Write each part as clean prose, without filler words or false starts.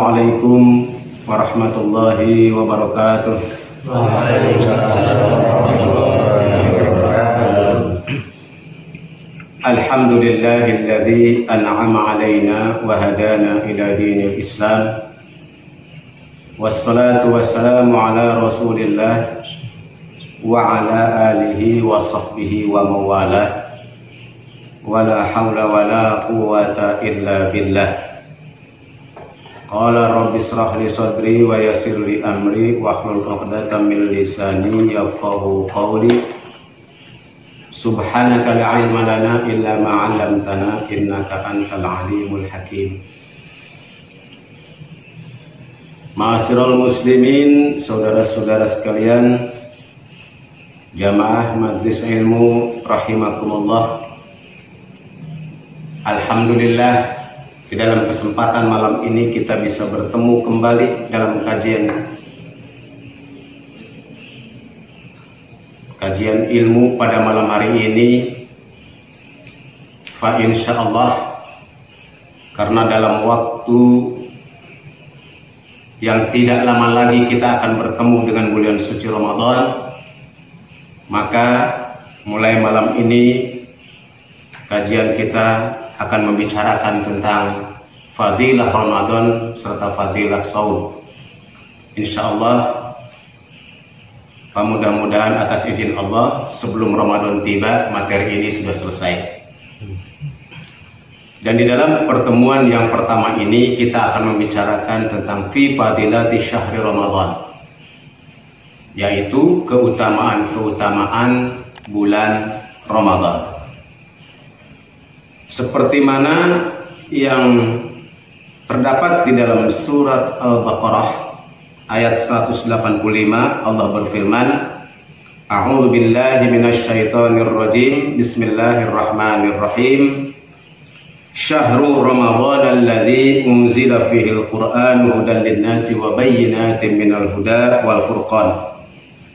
Assalamualaikum warahmatullahi wabarakatuh. Alhamdulillahilladzi an'ama alaina wa hadana ila dinil Islam. Wassalatu wassalamu ala Rasulillah wa ala alihi wa sahbihi wa mawalah. Wala hawla wala quwwata illa billah. Qala rabbi israh li sadri wa yassir li amri wahlul 'uqdatam min lisani yafqahu qawli. Subhanaka la ilma lana illa ma 'allamtana innaka antal alimul hakim. Ma'asyiral muslimin, saudara-saudara sekalian, jamaah Majelis Ilmu rahimakumullah. Alhamdulillah, di dalam kesempatan malam ini kita bisa bertemu kembali dalam kajian ilmu pada malam hari ini. Fa insyaallah, karena dalam waktu yang tidak lama lagi kita akan bertemu dengan bulan suci Ramadan, maka mulai malam ini kajian kita akan membicarakan tentang fadilah Ramadan serta fadilah saum. Insyaallah, mudah-mudahan atas izin Allah sebelum Ramadan tiba materi ini sudah selesai. Dan di dalam pertemuan yang pertama ini kita akan membicarakan tentang fi fadilati syahri Ramadan, yaitu keutamaan-keutamaan bulan Ramadan. Seperti mana yang terdapat di dalam surat Al-Baqarah ayat 185, Allah berfirman, A'udzu billahi minasyaitonir rajim. Bismillahirrahmanirrahim. Syahrul Ramadhan alladzi unzila fihi al-Qur'an hudan lin-nasi wa bayyinatin minal huda wal furqan.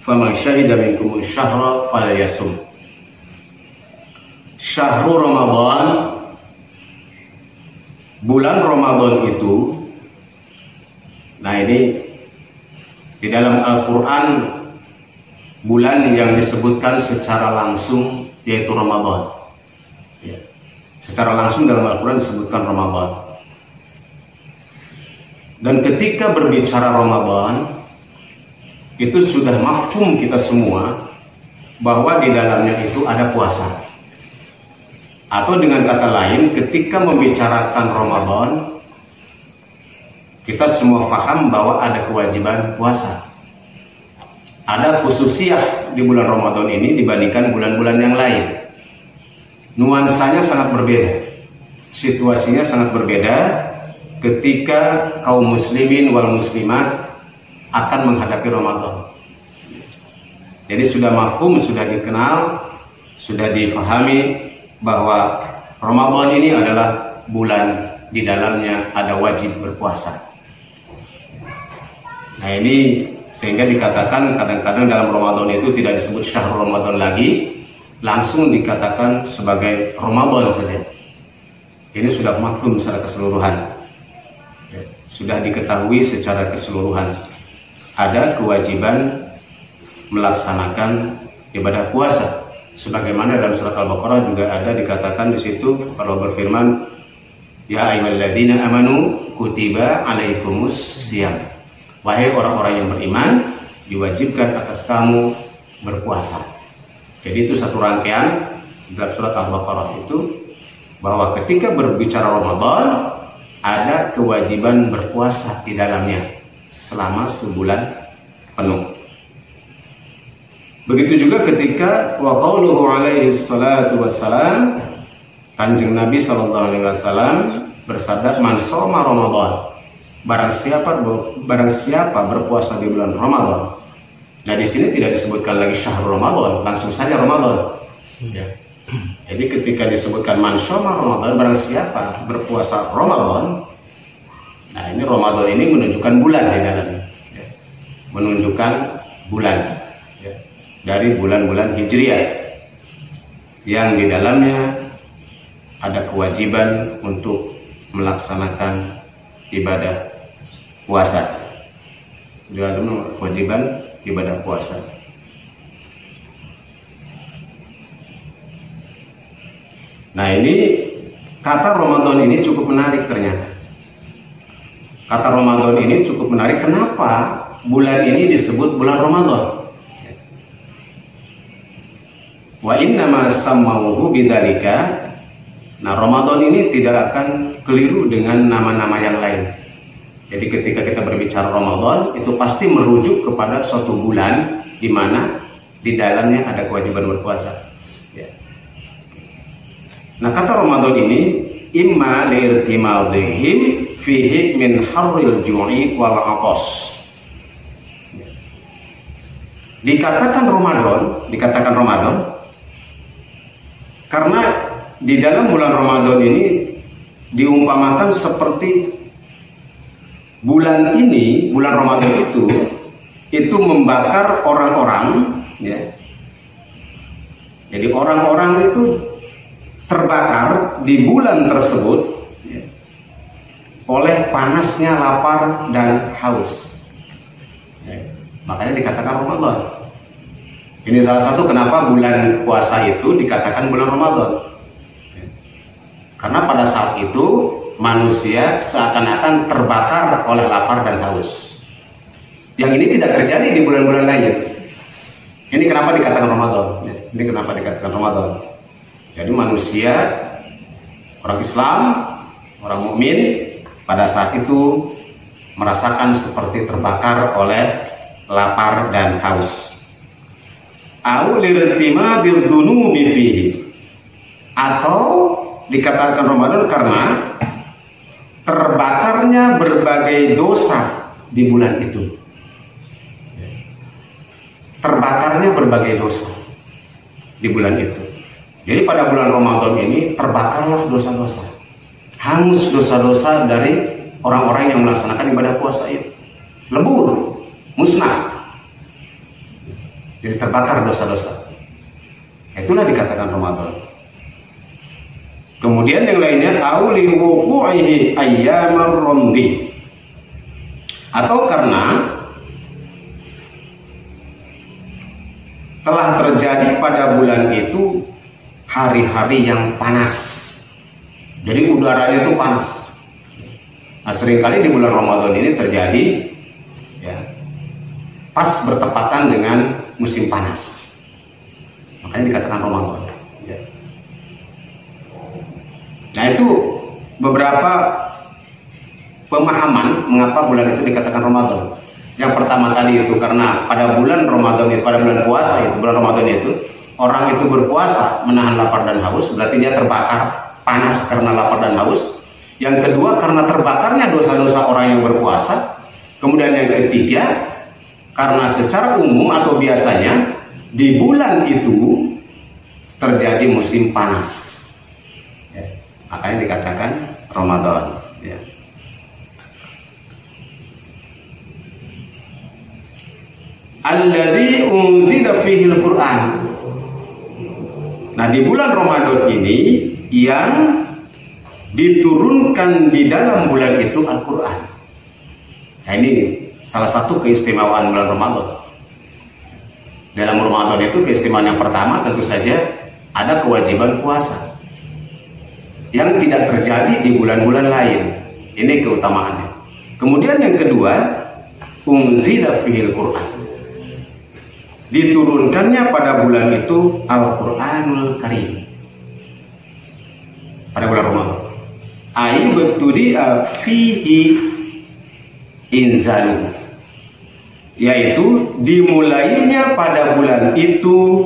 Faman syahida minkum asy-syahra falyasum. Syahrul Ramadan, bulan Ramadan itu, nah ini di dalam Al-Quran bulan yang disebutkan secara langsung yaitu Ramadan. Ya. Secara langsung dalam Al-Quran disebutkan Ramadan. Dan ketika berbicara Ramadan, itu sudah mafhum kita semua bahwa di dalamnya itu ada puasa. Atau dengan kata lain, ketika membicarakan Ramadan, kita semua paham bahwa ada kewajiban puasa. Ada khususiyah di bulan Ramadan ini dibandingkan bulan-bulan yang lain. Nuansanya sangat berbeda, situasinya sangat berbeda ketika kaum muslimin wal muslimat akan menghadapi Ramadan. Jadi sudah mafhum, sudah dikenal, sudah difahami bahwa Ramadan ini adalah bulan di dalamnya ada wajib berpuasa. Nah ini sehingga dikatakan kadang-kadang dalam Ramadan itu tidak disebut syahrul Ramadan lagi, langsung dikatakan sebagai Ramadan saja. Ini sudah maklum secara keseluruhan, sudah diketahui secara keseluruhan. Ada kewajiban melaksanakan ibadah puasa. Sebagaimana dalam surat Al-Baqarah juga ada dikatakan di situ, Allah berfirman, Ya ayyuhalladzina amanu kutiba alaikumus syiyam. Wahai orang-orang yang beriman, diwajibkan atas kamu berpuasa. Jadi itu satu rangkaian dalam surat Al-Baqarah itu, bahwa ketika berbicara Ramadan ada kewajiban berpuasa di dalamnya selama sebulan penuh. Begitu juga ketika wa qauluhu alaihi salatu wassalam, Kanjeng Nabi sallallahu alaihi wasallam bersabda, man shoma Ramadan, barang siapa berpuasa di bulan Ramadan. Nah di sini tidak disebutkan lagi syahrul Ramadan, langsung saja Ramadan. Ya. Jadi ketika disebutkan man shoma Ramadan, barang siapa berpuasa Ramadan, nah ini Ramadan ini menunjukkan bulan di dalamnya, ya. Menunjukkan bulan, ya, dari bulan-bulan Hijriah yang di dalamnya ada kewajiban untuk melaksanakan ibadah puasa. Juga ada kewajiban ibadah puasa. Nah, ini kata Ramadan ini cukup menarik ternyata. Kata Ramadan ini cukup menarik. Kenapa bulan ini disebut bulan Ramadan? Wa innama sammauhu bidzalika. Nah, Ramadan ini tidak akan keliru dengan nama-nama yang lain. Jadi ketika kita berbicara Ramadan, itu pasti merujuk kepada suatu bulan di mana di dalamnya ada kewajiban berpuasa. Ya. Nah, kata Ramadan ini imma li'irtimadihim fihi min harril ju'i wal 'atas. Dikatakan Ramadan karena di dalam bulan Ramadan ini diumpamakan seperti bulan ini, bulan Ramadan itu membakar orang-orang, ya. Jadi orang-orang itu terbakar di bulan tersebut, ya, oleh panasnya lapar dan haus. Ya, makanya dikatakan Ramadan. Ini salah satu kenapa bulan puasa itu dikatakan bulan Ramadan. Ya. Karena pada saat itu manusia seakan-akan terbakar oleh lapar dan haus. Yang ini tidak terjadi di bulan-bulan lain. Ini kenapa dikatakan Ramadan. Ya, ini kenapa dikatakan Ramadan. Jadi manusia, orang Islam, orang mukmin pada saat itu merasakan seperti terbakar oleh lapar dan haus. Au lirtima bidzunubi fihi. Atau dikatakan Ramadan karena terbakarnya berbagai dosa di bulan itu. Terbakarnya berbagai dosa di bulan itu. Jadi pada bulan Ramadan ini terbakarlah dosa-dosa, hangus dosa-dosa dari orang-orang yang melaksanakan ibadah puasa itu, lebur, musnah. Jadi terbakar dosa-dosa. Itulah dikatakan Ramadan. Kemudian yang lainnya auli wuqu'ihi ayyamar ramdi. Atau karena telah terjadi pada bulan itu hari-hari yang panas. Jadi udaranya itu panas. Nah, seringkali di bulan Ramadan ini terjadi, ya, pas bertepatan dengan musim panas. Makanya dikatakan Ramadan. Ya. Nah, itu beberapa pemahaman mengapa bulan itu dikatakan Ramadan. Yang pertama tadi itu karena pada bulan Ramadan itu, pada bulan puasa itu, bulan Ramadan itu orang itu berpuasa menahan lapar dan haus, berarti dia terbakar panas karena lapar dan haus. Yang kedua karena terbakarnya dosa-dosa orang yang berpuasa. Kemudian yang ketiga karena secara umum atau biasanya di bulan itu terjadi musim panas, ya, makanya dikatakan Ramadan. Ya. Alladzi unzila fihi al-Qur'an. Nah, di bulan Ramadan ini yang diturunkan di dalam bulan itu Al-Quran. Nah, ini salah satu keistimewaan bulan Ramadan. Dalam Ramadan itu keistimewaan yang pertama tentu saja ada kewajiban puasa yang tidak terjadi di bulan-bulan lain. Ini keutamaannya. Kemudian yang kedua, unzila fihil Quran. Diturunkannya pada bulan itu Al-Quranul Karim. Pada bulan Ramadan. Aibtudi'a fihi inzalu. Yaitu dimulainya pada bulan itu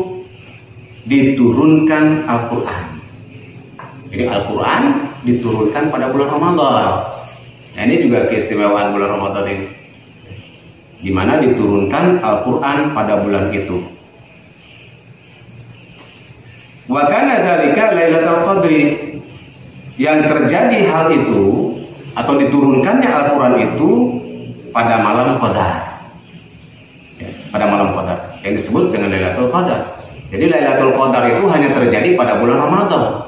diturunkan Al-Quran. Jadi Al-Quran diturunkan pada bulan Ramadan. Nah, ini juga keistimewaan bulan Ramadan ini, di mana diturunkan Al-Quran pada bulan itu. Wa kana dzalika Lailatul Qadri. Yang terjadi hal itu atau diturunkannya Al-Quran itu pada malam Qadar. Ya, pada malam Qadar yang disebut dengan Lailatul Qadar. Jadi Lailatul Qadar itu hanya terjadi pada bulan Ramadan,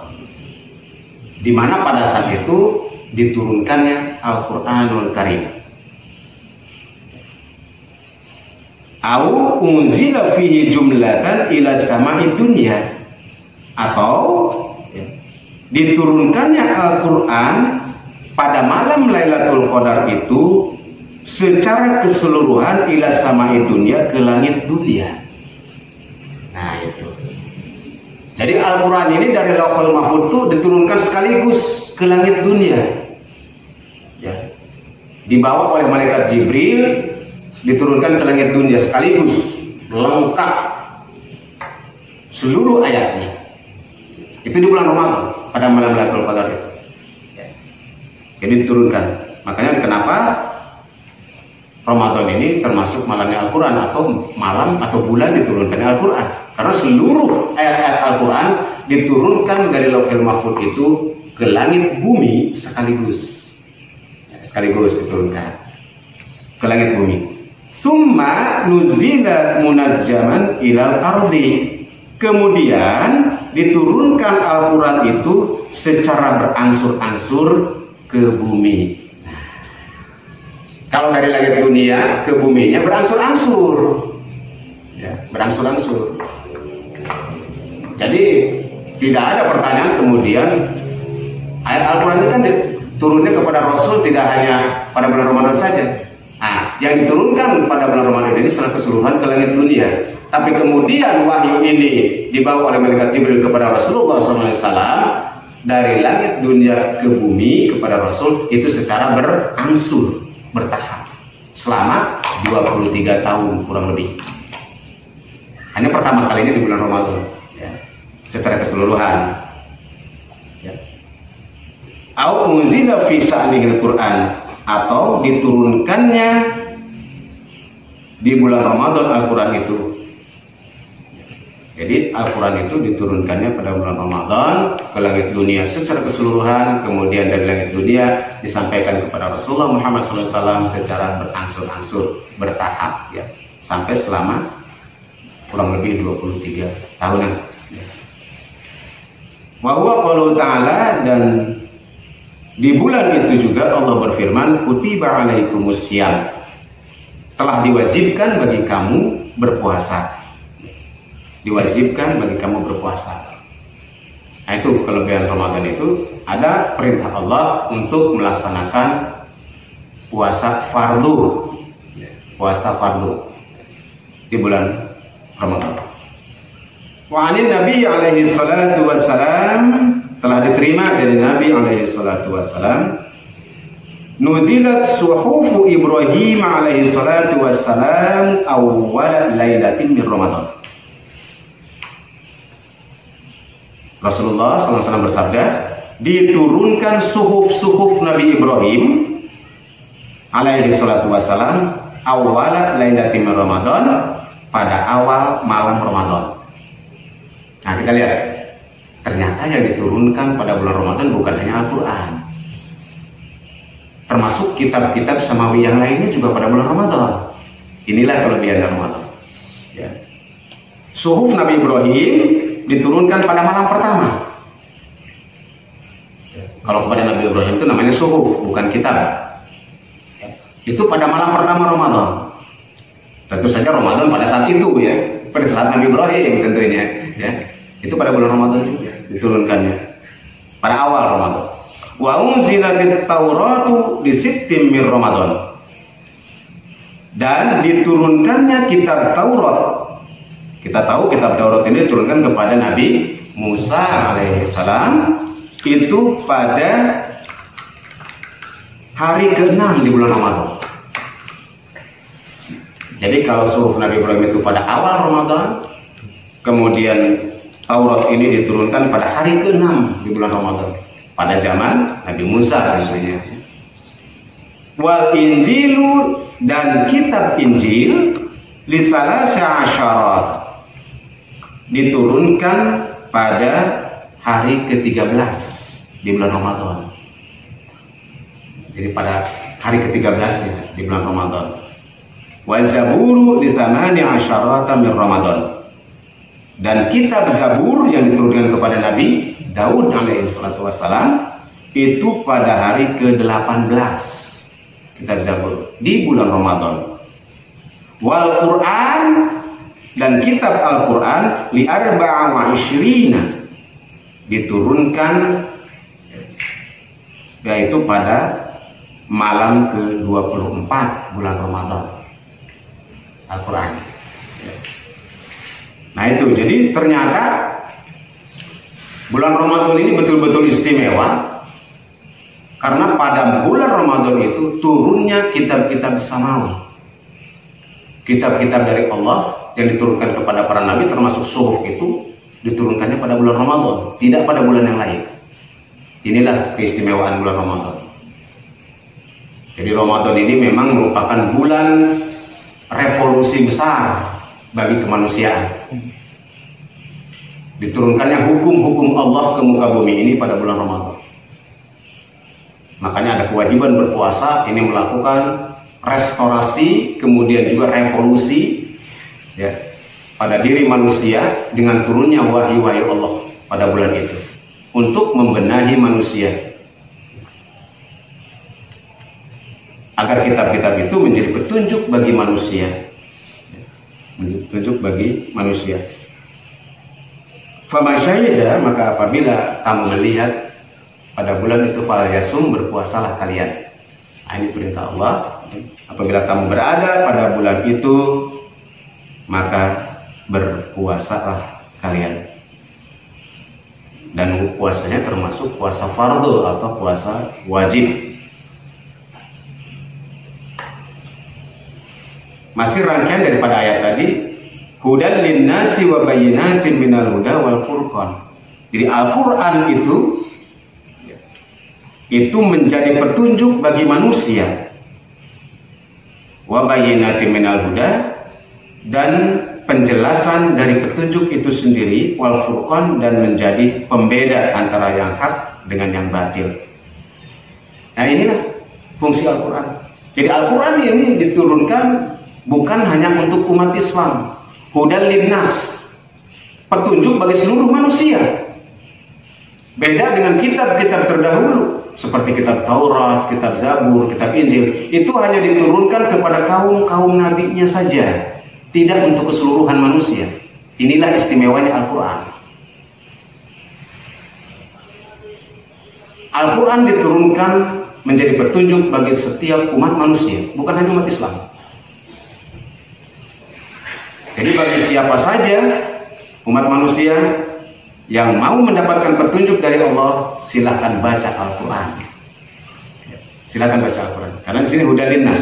di mana pada saat itu diturunkannya Al-Quranul Karim. Au unzila fihi jumlatan ila sama'i dunya, atau diturunkannya Al-Quran pada malam Lailatul Qadar itu secara keseluruhan ila sama'i dunya, ke langit dunia. Nah itu. Jadi Al-Quran ini dari Lauhul Mahfuz itu diturunkan sekaligus ke langit dunia. Ya. Dibawa oleh malaikat Jibril, diturunkan ke langit dunia sekaligus, lengkap seluruh ayatnya. Itu di bulan Ramadan pada malam Lailatul Qadar itu. Jadi diturunkan. Makanya kenapa Ramadan ini termasuk malamnya Al-Quran, atau malam atau bulan diturunkan Al-Quran, karena seluruh ayat-ayat Al-Quran diturunkan dari Lauhul Mahfuz itu ke langit bumi sekaligus. Sekaligus diturunkan ke langit bumi. Summa nuzila munajjaman ilal ardi. Kemudian diturunkan Al-Quran itu secara berangsur-angsur ke bumi. Kalau dari langit dunia ke buminya berangsur-angsur, ya, berangsur-angsur. Jadi tidak ada pertanyaan kemudian ayat Al-Quran ini kan turunnya kepada Rasul tidak hanya pada bulan Ramadan saja. Nah, yang diturunkan pada bulan Ramadan ini secara keseluruhan ke langit dunia. Tapi kemudian wahyu ini dibawa oleh malaikat Jibril kepada Rasulullah SAW dari langit dunia ke bumi kepada Rasul itu secara berangsur, bertahap selama 23 tahun kurang lebih. Hanya pertama kalinya di bulan Ramadan, ya, secara keseluruhan. Ya. Au unzila fi sya'nil Qur'an, atau diturunkannya di bulan Ramadan Al-Quran itu. Jadi Al-Quran itu diturunkannya pada bulan Ramadan ke langit dunia secara keseluruhan, kemudian dari langit dunia disampaikan kepada Rasulullah Muhammad SAW secara berangsur-angsur, bertahap, ya, sampai selama kurang lebih 23 tahunan. Wa huwa qaulu ta'ala, dan di bulan itu juga Allah berfirman, kutiba alaikumussyam, telah diwajibkan bagi kamu berpuasa. Diwajibkan bagi kamu berpuasa. Nah, itu kelebihan Ramadan itu, ada perintah Allah untuk melaksanakan puasa fardu. Puasa fardu di bulan Ramadan. Wa anin Nabi alaihi salatu wassalam, telah diterima dari Nabi alaihi salatu wassalam, nuzilat suhufu Ibrahim alaihi salatu wassalam awwal lailatin min Ramadan. Rasulullah SAW bersabda, diturunkan suhuf-suhuf Nabi Ibrahim alaihi salatu wassalam awal lailatin min Ramadan, pada awal malam Ramadan. Nah, kita lihat, ternyata yang diturunkan pada bulan Ramadan bukan hanya Al-Quran, termasuk kitab-kitab samawi yang lainnya juga pada bulan Ramadan. Inilah kelebihan Ramadan, ya. Suhuf Nabi Ibrahim diturunkan pada malam pertama. Kalau kepada Nabi Ibrahim itu namanya suhuf, bukan kitab. Itu pada malam pertama Ramadan. Tentu saja Ramadan pada saat itu, ya, pada saat Nabi Ibrahim tentunya, ya. Itu pada bulan Ramadan juga diturunkannya, pada awal Ramadan. Wa unzilatit Tauratu li sittin min Ramadan, dan diturunkannya kitab Taurat. Kita tahu kitab Taurat ini diturunkan kepada Nabi Musa alaihissalam itu pada hari ke-6 di bulan Ramadan. Jadi kalau suhuf Nabi Ibrahim itu pada awal Ramadan, kemudian Taurat ini diturunkan pada hari ke-6 di bulan Ramadan, pada zaman Nabi Musa tentunya. Wal Injilu, dan kitab Injil li salasa asyarat, diturunkan pada hari ke-13 di bulan Ramadan. Jadi pada hari ke-13 ya, di bulan Ramadan. Wa Zaburu di thamani asyarata min Ramadan, dan kitab Zabur yang diturunkan kepada Nabi Daud alaihi salatu wassalam itu pada hari ke-18, kitab Zabur di bulan Ramadan. Wal Quran, dan kitab Al-Quran li arba'a wa ishrina, diturunkan yaitu pada malam ke-24 bulan Ramadan. Al-Quran. Nah itu, jadi ternyata bulan Ramadan ini betul-betul istimewa karena pada bulan Ramadan itu turunnya kitab-kitab samawi, kitab-kitab dari Allah yang diturunkan kepada para nabi, termasuk suhuf itu diturunkannya pada bulan Ramadan, tidak pada bulan yang lain. Inilah keistimewaan bulan Ramadan. Jadi Ramadan ini memang merupakan bulan revolusi besar bagi kemanusiaan. Diturunkannya hukum-hukum Allah ke muka bumi ini pada bulan Ramadan. Makanya ada kewajiban berpuasa, ini melakukan restorasi, kemudian juga revolusi ya, pada diri manusia dengan turunnya wahyu-wahyu Allah pada bulan itu untuk membenahi manusia agar kitab-kitab itu menjadi petunjuk bagi manusia, menjadi petunjuk bagi manusia. Famasyahidah, maka apabila kamu melihat pada bulan itu fal yasum, berpuasalah kalian. Nah, ini perintah Allah. Apabila kamu berada pada bulan itu, maka berpuasalah kalian. Dan puasanya termasuk puasa fardu atau puasa wajib. Masih rangkaian daripada ayat tadi, hudan linnasi wa bayyinatin minal huda wal furqan. Jadi Al-Quran itu menjadi petunjuk bagi manusia, wa bayyinatin minal huda, dan penjelasan dari petunjuk itu sendiri, wal furqan, dan menjadi pembeda antara yang hak dengan yang batil. Nah inilah fungsi Al-Quran. Jadi Al-Quran ini diturunkan bukan hanya untuk umat Islam, hudan linnas, petunjuk bagi seluruh manusia. Beda dengan kitab-kitab terdahulu seperti kitab Taurat, kitab Zabur, kitab Injil, itu hanya diturunkan kepada kaum nabinya saja, tidak untuk keseluruhan manusia. Inilah istimewanya Al-Quran. Al-Quran diturunkan menjadi petunjuk bagi setiap umat manusia, bukan hanya umat Islam. Jadi bagi siapa saja umat manusia yang mau mendapatkan petunjuk dari Allah, silahkan baca Al-Quran. Silahkan baca Al-Quran. Karena di sini hudan linnas.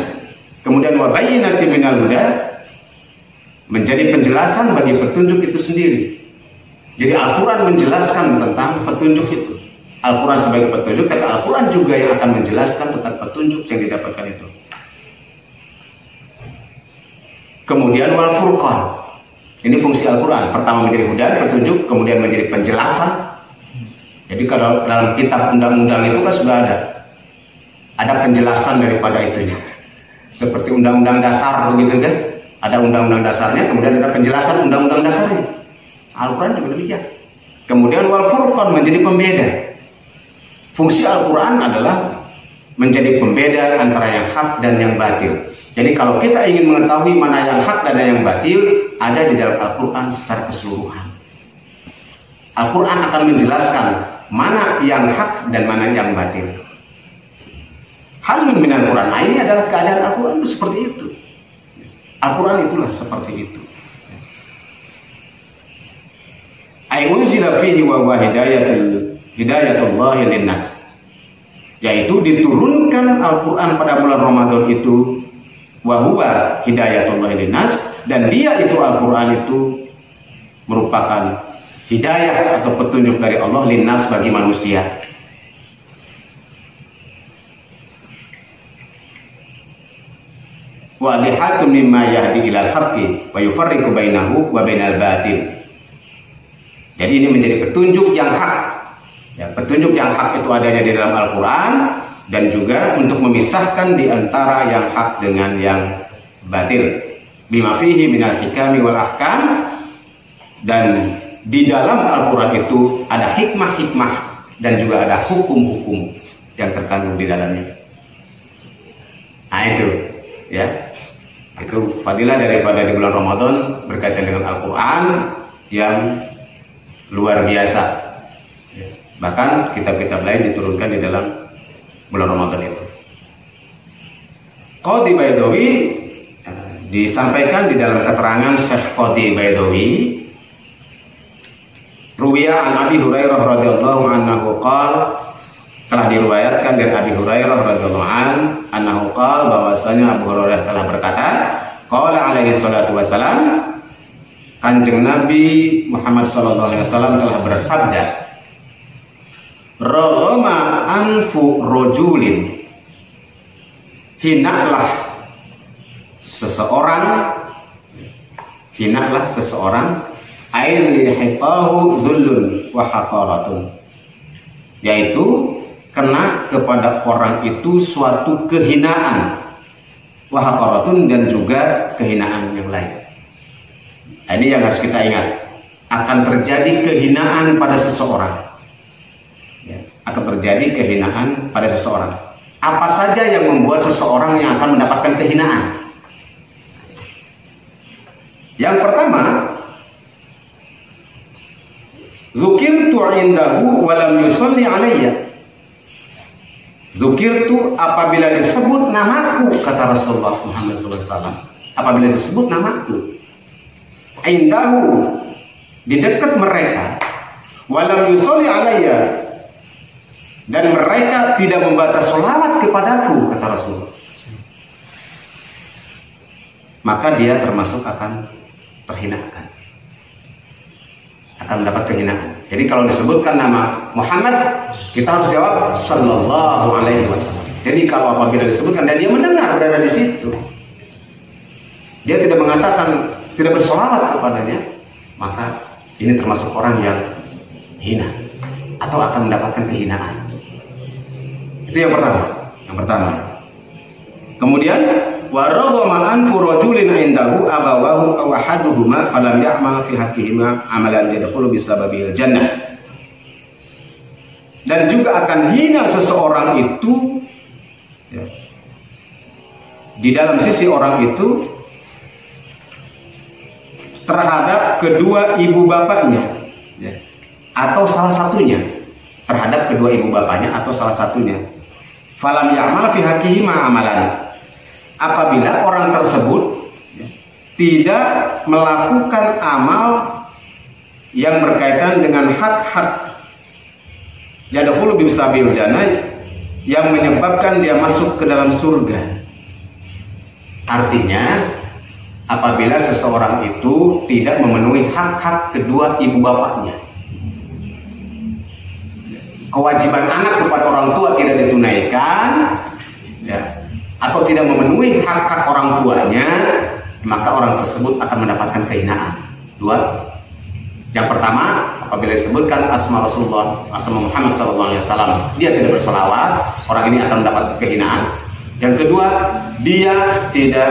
Kemudian wa bayyinatin minal huda, menjadi penjelasan bagi petunjuk itu sendiri. Jadi Al-Quran menjelaskan tentang petunjuk itu. Al-Quran sebagai petunjuk, tapi Al-Quran juga yang akan menjelaskan tentang petunjuk yang didapatkan itu. Kemudian wal furqan, ini fungsi Al-Quran. Pertama menjadi hudan, petunjuk, kemudian menjadi penjelasan. Jadi kalau dalam kitab undang-undang itu kan sudah ada penjelasan daripada itu. Seperti undang-undang dasar begitu kan? Ada undang-undang dasarnya, kemudian ada penjelasan undang-undang dasarnya. Al-Quran juga demikian. Kemudian wal furqan, menjadi pembeda. Fungsi Al-Quran adalah menjadi pembeda antara yang hak dan yang batil. Jadi kalau kita ingin mengetahui mana yang hak dan yang batil, ada di dalam Al-Quran secara keseluruhan. Al-Quran akan menjelaskan mana yang hak dan mana yang batil. Halun minal Quran. Nah, ini adalah keadaan Al-Quran itu seperti itu. Al-Quran itulah seperti itu. Ayunzila fihi wa hidayatullahi linnas. Yaitu diturunkan Al-Quran pada bulan Ramadan itu, wa huwa hidayatullahi linnas, dan dia itu Al-Quran itu merupakan hidayah atau petunjuk dari Allah linnas, bagi manusia. Wa lihatun mimma yahdi ilal haqqi wa yufarriqu bainahu wa bainal batil. Jadi ini menjadi petunjuk yang hak. Ya, petunjuk yang hak itu adanya di dalam Al-Quran, dan juga untuk memisahkan di antara yang hak dengan yang batil. Bima fihi minal hikami wal ahkam, dan di dalam Al-Quran itu ada hikmah-hikmah dan juga ada hukum-hukum yang terkandung di dalamnya. Nah itu, ya. Itu fadilah daripada di bulan Ramadan berkaitan dengan Al-Quran yang luar biasa. Bahkan kitab-kitab lain diturunkan di dalam bulan Ramadan itu. Qadhi Baidawi disampaikan di dalam keterangan Syekh Qadhi Baidawi, ruwiya an Abi Hurairah radhiyallahu anhu qala, telah diriwayatkan dari Abi Hurairah radhiyallahu anhu qala, bahwasanya Abu Hurairah telah berkata, qala alaihi salatu wasalam, Kanjeng Nabi Muhammad sallallahu alaihi wasallam telah bersabda, raghama anfu rajulin, hinaklah seseorang ailihitahu dhullun wa haqaratun, yaitu kena kepada orang itu suatu kehinaan, wa haqaratun, dan juga kehinaan yang lain. Ini yang harus kita ingat, akan terjadi kehinaan pada seseorang, akan terjadi kehinaan pada seseorang. Apa saja yang membuat seseorang yang akan mendapatkan kehinaan? Yang pertama, dzukirtu indahu wa lam yusalli alayya. Dzukirtu apabila disebut namaku, kata Rasulullah Muhammad SAW. Apabila disebut namaku, indahu, di dekat mereka, wa lam yusalli alayya, dan mereka tidak membaca sholawat kepadaku, kata Rasulullah, maka dia termasuk akan terhinakan, akan mendapat kehinaan. Jadi kalau disebutkan nama Muhammad, kita harus jawab sallallahu alaihi wasallam. Jadi kalau apabila disebutkan dan dia mendengar berada di situ, dia tidak mengatakan, tidak bersolawat kepadanya, maka ini termasuk orang yang hina atau akan mendapatkan kehinaan. Itu yang pertama. Kemudian waraghama anfu rajulin indahu abawahu aw ahaduhuma falam ya'mal fi haqqihima amalan yadkhulu bisababil jannah. Dan juga akan hina seseorang itu, di dalam sisi orang itu terhadap kedua ibu bapaknya, atau salah satunya, terhadap kedua ibu bapaknya atau salah satunya. Falam ya'mal fi haqqihima amalan, apabila orang tersebut tidak melakukan amal yang berkaitan dengan hak-hak yadkhulu bisabil jannah, yang menyebabkan dia masuk ke dalam surga. Artinya apabila seseorang itu tidak memenuhi hak-hak kedua ibu bapaknya, kewajiban anak kepada orang tua tidak ditunaikan, atau tidak memenuhi hak-hak orang tuanya, maka orang tersebut akan mendapatkan kehinaan. Dua. Yang pertama, apabila disebutkan asma Rasulullah, asma Muhammad SAW, dia tidak bersolawat, orang ini akan mendapat kehinaan. Yang kedua, dia tidak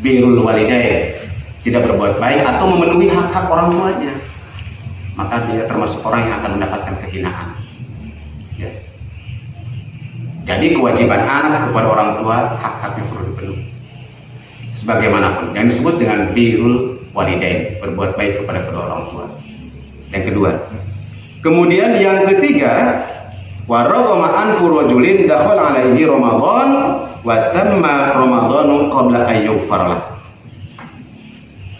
birrul walidain, tidak berbuat baik atau memenuhi hak-hak orang tuanya, maka dia termasuk orang yang akan mendapatkan kehinaan. Jadi kewajiban anak kepada orang tua, hak-haknya perlu dipenuhi sebagaimanapun, yang disebut dengan birrul walidain, berbuat baik kepada kedua orang tua. Yang kedua. Kemudian yang ketiga, waraghama anfu rajulin dakhala alaihi Ramadan wa tamma Ramadanu qabla an yughfar lah.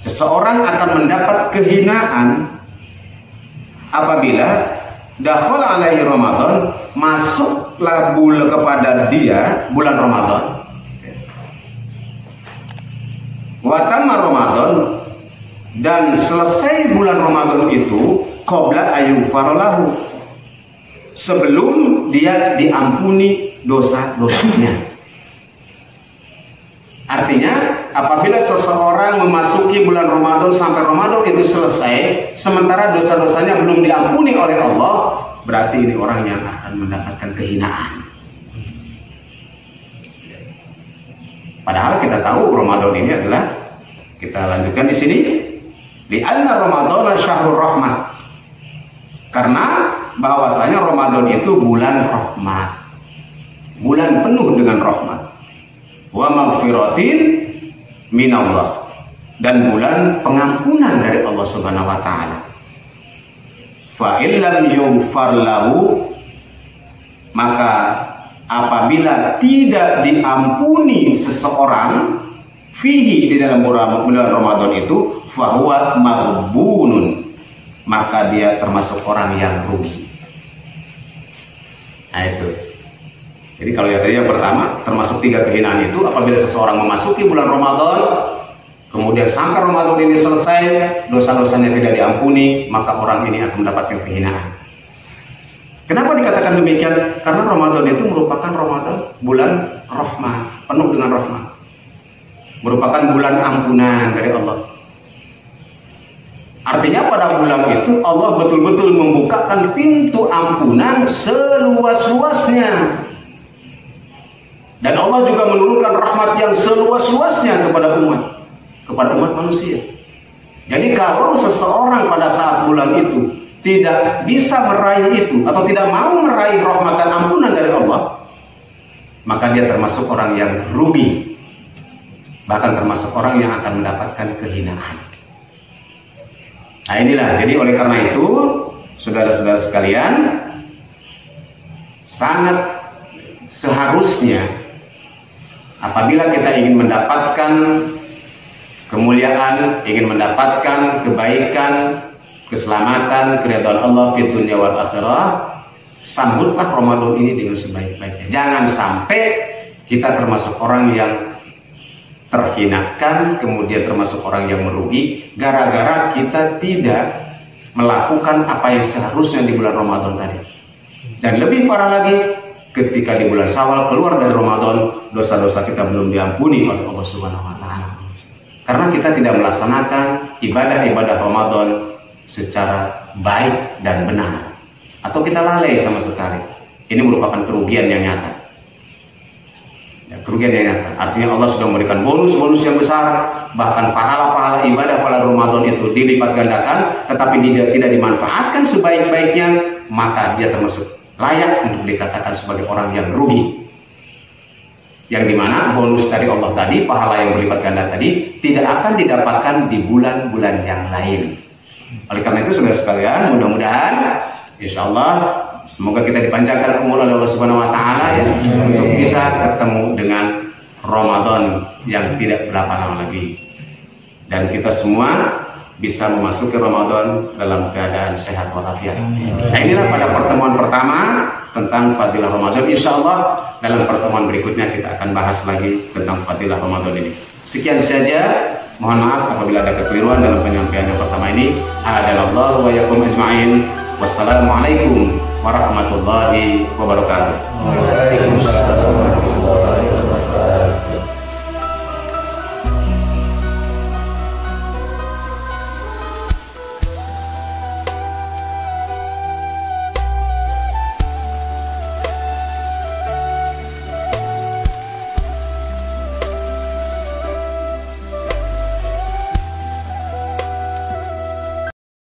Seseorang akan mendapat kehinaan apabila dakhala alaihi Ramadan, masuklah kepada dia bulan Ramadan, wa tamma Ramadan, dan selesai bulan Ramadan itu qabla ayyughfar lahu, sebelum dia diampuni dosa-dosanya. Artinya apabila seseorang memasuki bulan Ramadan sampai Ramadan itu selesai, sementara dosa-dosanya belum diampuni oleh Allah, berarti ini orang yang akan mendapatkan kehinaan. Padahal kita tahu Ramadan ini adalah, kita lanjutkan di sini, di anna Ramadan syahrul rahmat, karena bahwasanya Ramadan itu bulan rahmat, bulan penuh dengan rahmat, wa maghfiratin, minallah, dan bulan pengampunan dari Allah Subhanahu wa taala. Fa illam yughfar lahu, maka apabila tidak diampuni seseorang fihi, di dalam bulan Ramadan itu, fahuwa maghbunun, maka dia termasuk orang yang rugi. Nah itu. Jadi kalau yang pertama termasuk 3 kehinaan itu, apabila seseorang memasuki bulan Ramadan, kemudian sampai Ramadan ini selesai, dosa-dosanya tidak diampuni, maka orang ini akan mendapatkan kehinaan. Kenapa dikatakan demikian? Karena Ramadan itu merupakan bulan rahmah, penuh dengan rahmah. Merupakan bulan ampunan dari Allah. Artinya pada bulan itu Allah betul-betul membukakan pintu ampunan seluas-luasnya. Dan Allah juga menurunkan rahmat yang seluas-luasnya kepada umat manusia. Jadi kalau seseorang pada saat bulan itu tidak bisa meraih itu, atau tidak mau meraih rahmat dan ampunan dari Allah, maka dia termasuk orang yang rugi, bahkan termasuk orang yang akan mendapatkan kehinaan. Nah inilah, jadi oleh karena itu saudara-saudara sekalian, sangat seharusnya apabila kita ingin mendapatkan kemuliaan, ingin mendapatkan kebaikan, keselamatan, keridhaan Allah fi dunya wal akhirah, sambutlah Ramadan ini dengan sebaik-baiknya. Jangan sampai kita termasuk orang yang terhinakan, kemudian termasuk orang yang merugi gara-gara kita tidak melakukan apa yang seharusnya di bulan Ramadan tadi. Dan lebih parah lagi, ketika di bulan Syawal keluar dari Ramadan, dosa-dosa kita belum diampuni oleh Allah Subhanahu wa taala. Karena kita tidak melaksanakan ibadah-ibadah Ramadan secara baik dan benar, atau kita lalai sama sekali. Ini merupakan kerugian yang nyata. Kerugian yang nyata. Artinya Allah sudah memberikan bonus-bonus yang besar, bahkan pahala-pahala ibadah pada Ramadan itu dilipat gandakan, tetapi dia tidak dimanfaatkan sebaik-baiknya, maka dia termasuk layak untuk dikatakan sebagai orang yang rugi. Yang dimana bonus dari Allah tadi, pahala yang berlipat ganda tadi, tidak akan didapatkan di bulan-bulan yang lain. Oleh karena itu saudara sekalian, mudah-mudahan insya Allah semoga kita dipanjangkan umur oleh Allah Subhanahu wa taala ya, untuk bisa ketemu dengan Ramadan yang tidak berapa lama lagi, dan kita semua bisa memasuki Ramadan dalam keadaan sehat walafiat. Nah inilah pada pertemuan pertama tentang fadilah Ramadan. Insya Allah dalam pertemuan berikutnya kita akan bahas lagi tentang fadilah Ramadan ini. Sekian saja. Mohon maaf apabila ada kekeliruan dalam penyampaian yang pertama ini. A'adallahu wa yakum ajma'in. Wassalamualaikum warahmatullahi wabarakatuh. Waalaikumsalam warahmatullahi wabarakatuh.